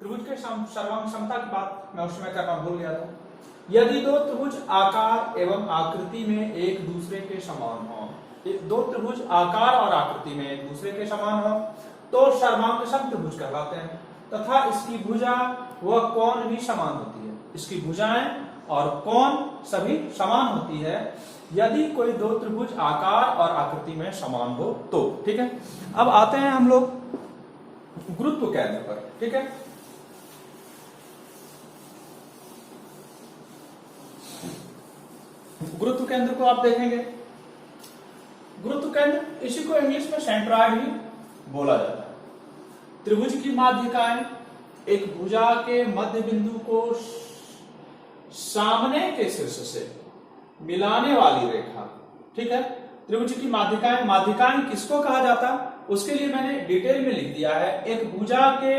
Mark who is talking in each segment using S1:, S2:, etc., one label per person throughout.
S1: त्रिभुज के सर्वांग समता की बात मैं उस समय करना भूल गया था। यदि दो त्रिभुज आकार एवं आकृति में एक दूसरे के समान हो, दो त्रिभुज आकार और आकृति में एक दूसरे के समान हो तो सर्वांग सम त्रिभुज कहलाते हैं तथा इसकी भुजा व कोण भी समान होती है। इसकी भुजाएं और कोण सभी समान होती है यदि कोई दो त्रिभुज आकार और आकृति में समान हो तो। ठीक है, अब आते हैं हम लोग गुरुत्व केंद्र पर। ठीक है, गुरुत्व केंद्र को आप देखेंगे, गुरुत्व केंद्र इसी को इंग्लिश में सेंट्रॉइड भी बोला जाता है। त्रिभुज की माध्यिकाएं एक भुजा के मध्य बिंदु को सामने के शीर्ष से मिलाने वाली रेखा। ठीक है, त्रिभुज की माध्यिकाएं, माध्यिकाएं किसको कहा जाता है उसके लिए मैंने डिटेल में लिख दिया है। एक भुजा के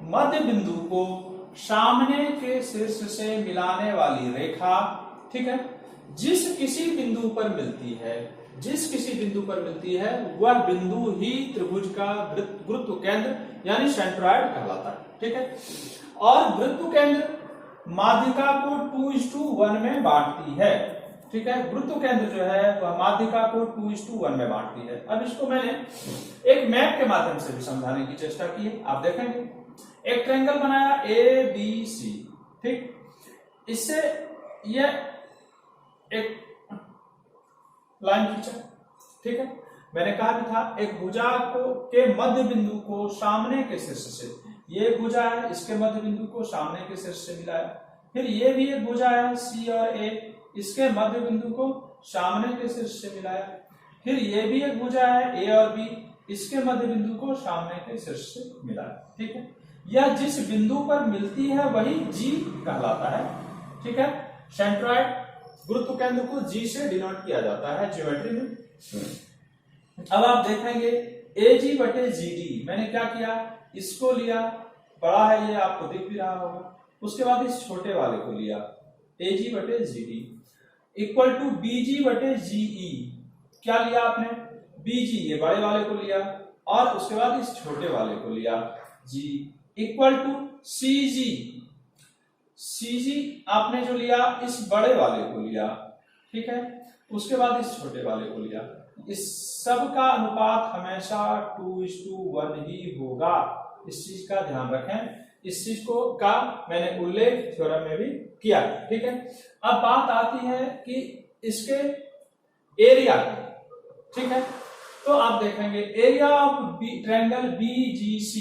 S1: मध्य बिंदु को सामने के शीर्ष से मिलाने वाली रेखा। ठीक है, जिस किसी बिंदु पर मिलती है, जिस किसी बिंदु पर मिलती है वह बिंदु ही त्रिभुज का गुरुत्व केंद्र यानी सेंट्रॉइड कहलाता है। ठीक है, और गुरुत्व केंद्र माध्यिका को 2:1 में बांटती है। ठीक है, गुरुत्व केंद्र जो है वह माध्यिका को 2:1 में बांटती है। अब इसको मैंने एक मैप के माध्यम से भी समझाने की चेष्टा की है। आप देखेंगे एक ट्रायंगल बनाया ABC। ठीक, इससे यह एक लाइन खींचा। ठीक है, मैंने कहा भी था एक भुजा को के मध्य बिंदु को सामने के शीर्ष से, ये भुजा है इसके मध्य बिंदु को सामने के शीर्ष से मिलाया। फिर ये भी एक भुजा है C और A, इसके मध्य बिंदु को सामने के शीर्ष से मिलाया। फिर ये भी एक भुजा है A और B, इसके मध्य बिंदु को सामने के शीर्ष से मिलाया। ठीक है, यह जिस बिंदु पर मिलती है वही G कहलाता है। ठीक है, सेंट्रॉइड गुरुत्व केंद्र को G से डिनोट किया जाता है ज्योमेट्री में। अब आप देखेंगे AG/GD, मैंने क्या किया, इसको लिया, बड़ा है ये आपको दिख भी रहा होगा। उसके बाद इस छोटे वाले को लिया AG/GD इक्वल टू BG/GE। क्या लिया आपने, BG ये बड़े वाले को लिया और उसके बाद इस छोटे वाले को लिया G इक्वल टू CG आपने जो लिया इस बड़े वाले को लिया। ठीक है, उसके बाद इस छोटे वाले को लिया। इस सब का अनुपात हमेशा 2:1 ही होगा, इस चीज का ध्यान रखें। इस चीज को का मैंने उल्लेख थ्योरम में भी किया। ठीक है, अब बात आती है कि इसके एरिया की। ठीक है, तो आप देखेंगे एरिया ऑफ ट्रायंगल BGC।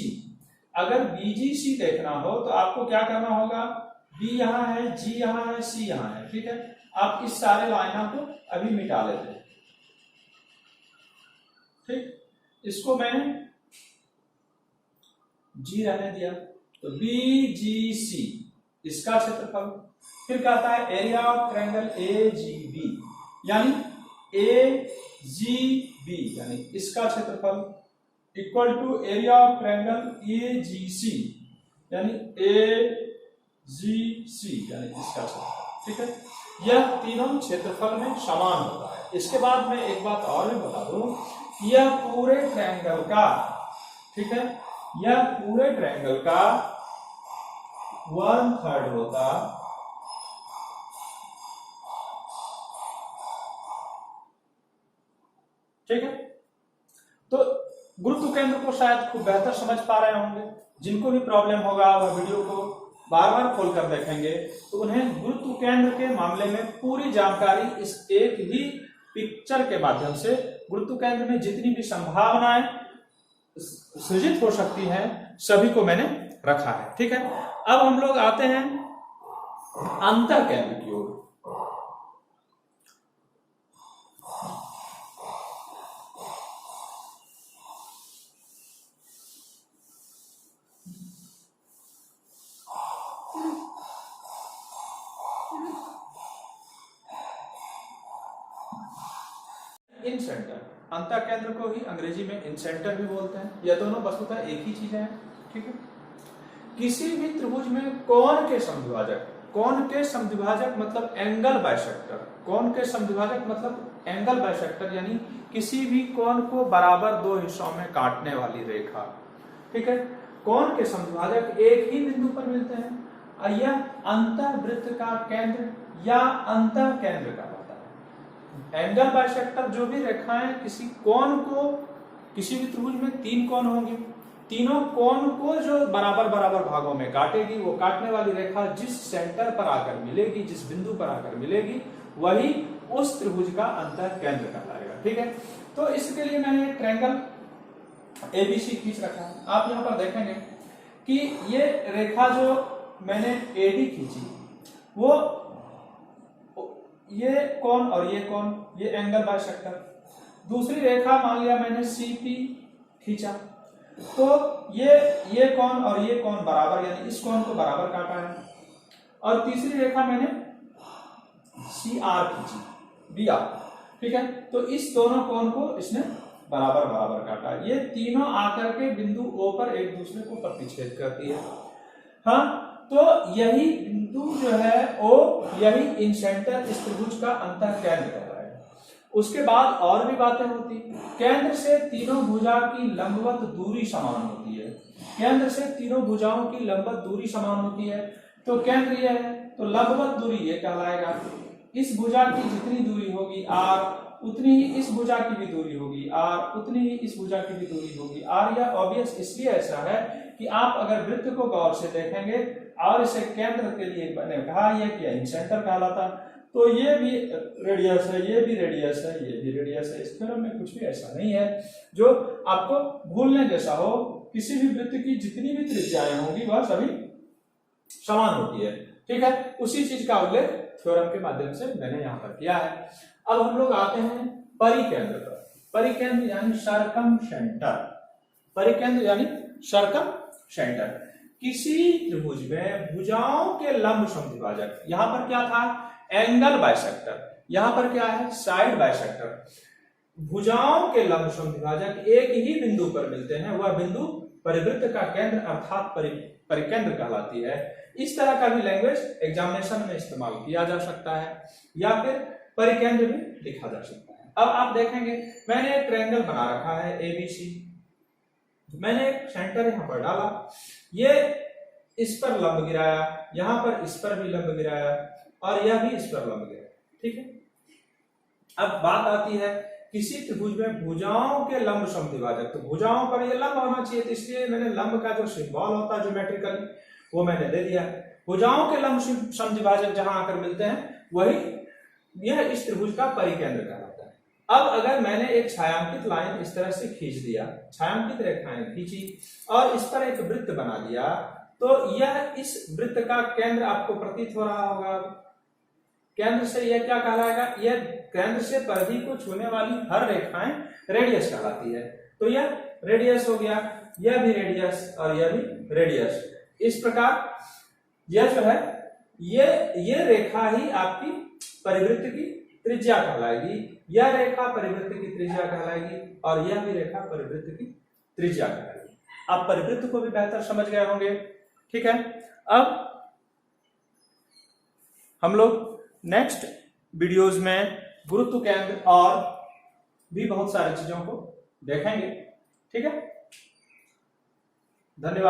S1: अगर BGC देखना हो तो आपको क्या करना होगा, B यहां है, G यहां है, C यहां है। ठीक है, आप इस सारे लाइनों को अभी मिटा लेते हैं। ठीक, इसको मैंने G रहने दिया तो BGC इसका क्षेत्रफल। फिर कहता है एरिया ऑफ ट्रायंगल AGB यानी AGB यानी इसका क्षेत्रफल equal to area of triangle AGC यानी AGC यानी इसका क्षेत्रफल। ठीक है, यह तीनों क्षेत्रफल में समान होता है। इसके बाद मैं एक बात और भी बता दूं, यह पूरे ट्रायंगल का, ठीक है, यह पूरे ट्रायंगल का 1/3 होता। ठीक है, तो गुरुत्व केंद्र को शायद खूब बेहतर समझ पा रहे होंगे। जिनको भी प्रॉब्लम होगा वह वीडियो को बार बार खोल कर देखेंगे तो उन्हें गुरुत्व केंद्र के मामले में पूरी जानकारी इस एक ही पिक्चर के माध्यम से गुरुत्व केंद्र में जितनी भी संभावनाएं सृजित हो सकती हैं सभी को मैंने रखा है। ठीक है, अब हम लोग आते हैं अंतर केंद्र की ओर। इन सेंटर, अंतर केंद्र को ही अंग्रेजी में इन सेंटर भी बोलते हैं। यह दोनों वस्तुतः एक ही चीज है। ठीक है, किसी भी त्रिभुज में कोण के समद्विभाजक, कोण के समद्विभाजक मतलब एंगल बाइसेक्टर, कोण के समद्विभाजक मतलब एंगल बाइसेक्टर यानी किसी भी कोण को बराबर दो हिस्सों में काटने वाली रेखा। ठीक है, कोण के समद्विभाजक एक ही बिंदु पर मिलते हैं, और यह अंतःवृत्त का केंद्र या अंतः केंद्र कहलाता है। एंगल बाइसेक्टर जो भी रेखाएं किसी कोण को, किसी भी त्रिभुज में 3 कोण होंगे, तीनों कोण को जो बराबर बराबर भागों में काटेगी, वो काटने वाली रेखा जिस सेंटर पर आकर मिलेगी, जिस बिंदु पर आकर मिलेगी, वही उस त्रिभुज का अंतः केंद्र कहलाएगा। ठीक है, तो इसके लिए मैंने ट्रायंगल एबीसी खींच रखा है। आप यहाँ पर देखेंगे कि ये रेखा जो मैंने एडी खींची, वो ये कोण और ये कोण, ये एंगल बाइसेक्टर। दूसरी रेखा मान लिया मैंने सीपी खींचा, तो ये कोण और ये कोण बराबर, यानी इस कोण को बराबर काटा है। और तीसरी रेखा मैंने सीआर खींची, बीआर। ठीक है, तो इस दोनों कोण को इसने बराबर बराबर काटा। ये तीनों आकर के बिंदु ओ पर एक दूसरे को प्रतिच्छेद करती है। हाँ, तो यही बिंदु जो है ओ, यही इन सेंटर इस त्रिभुज का अंतः केंद्र कहलाएगा। उसके बाद और भी बातें होती, केंद्र से तीनों भुजा की लंबवत दूरी समान होती है। केंद्र से तीनों भुजाओं की लंबवत दूरी समान होती है, तो केंद्र यह है, तो लंबवत दूरी ये कहलाएगा। इस भुजा की जितनी दूरी होगी आर, उतनी ही इस भुजा की भी दूरी होगी आर, उतनी ही इस भुजा की भी दूरी होगी आर। यह ऑब्वियस इसलिए ऐसा है कि आप अगर वृत्त को गौर से देखेंगे और इसे केंद्र के लिए मैंने कहा यह कि इन सेंटर कहलाता, तो ये भी रेडियस है, ये भी रेडियस है, ये भी रेडियस है। इस थ्योरम में कुछ भी ऐसा नहीं है जो आपको भूलने जैसा हो। किसी भी वृत्त की जितनी भी त्रिज्याएं होंगी वह सभी समान होती है। ठीक है, उसी चीज का उल्लेख थ्योरम के माध्यम से मैंने यहाँ पर किया है। अब हम लोग आते हैं परिकेंद्र पर। परिकेंद्र यानी सर्कम सेंटर। परिकेंद्र यानी सर्कम सेंटर। किसी त्रिभुज में भुजाओं के लंब समद्विभाजक, यहाँ पर क्या था, एंगल बाइसेक्टर, यहाँ पर क्या है, साइड बाइसेक्टर। भुजाओं के लंब समद्विभाजक एक ही बिंदु पर मिलते हैं, वह बिंदु परिवृत्त का केंद्र अर्थात परिकेंद्र कहलाती है। इस तरह का भी लैंग्वेज एग्जामिनेशन में इस्तेमाल किया जा सकता है, या फिर परिकेंद्र भी लिखा जा सकता है। अब आप देखेंगे मैंने एक ट्रायंगल बना रखा है एबीसी, मैंने एक सेंटर यहां पर डाला, ये इस पर लंब गिराया, यहां पर इस पर भी लंब गिराया, और यह भी इस पर लंब गिराया। ठीक है, अब बात आती है किसी त्रिभुज में भुजाओं के लंब समद्विभाजक, तो भुजाओं पर ये लंब होना चाहिए, तो इसलिए मैंने लंब का जो सिंबल होता है ज्योमेट्रिकली वो मैंने दे दिया। भुजाओं के लंब समद्विभाजक जहां आकर मिलते हैं वही यह इस त्रिभुज का परिकेंद्र कहलाता है। अब अगर मैंने एक छायांकित लाइन इस तरह से खींच दिया, छायांकित रेखाएं खींची और इस पर एक वृत्त बना दिया, तो यह इस वृत्त का केंद्र आपको प्रतीत हो रहा होगा। केंद्र से यह क्या कहलाएगा, यह केंद्र से परिधि को छूने वाली हर रेखाएं रेडियस कहलाती है। तो यह रेडियस हो गया, यह भी रेडियस और यह भी रेडियस। इस प्रकार यह जो है ये रेखा ही आपकी परिवृत्त की त्रिज्या कहलाएगी, यह रेखा परिवृत्त की त्रिज्या कहलाएगी, और यह भी रेखा परिवृत्त की त्रिज्या कहलाएगी। आप परिवृत्त को भी बेहतर समझ गए होंगे। ठीक है, अब हम लोग नेक्स्ट वीडियोज में गुरुत्व केंद्र और भी बहुत सारी चीजों को देखेंगे। ठीक है, धन्यवाद।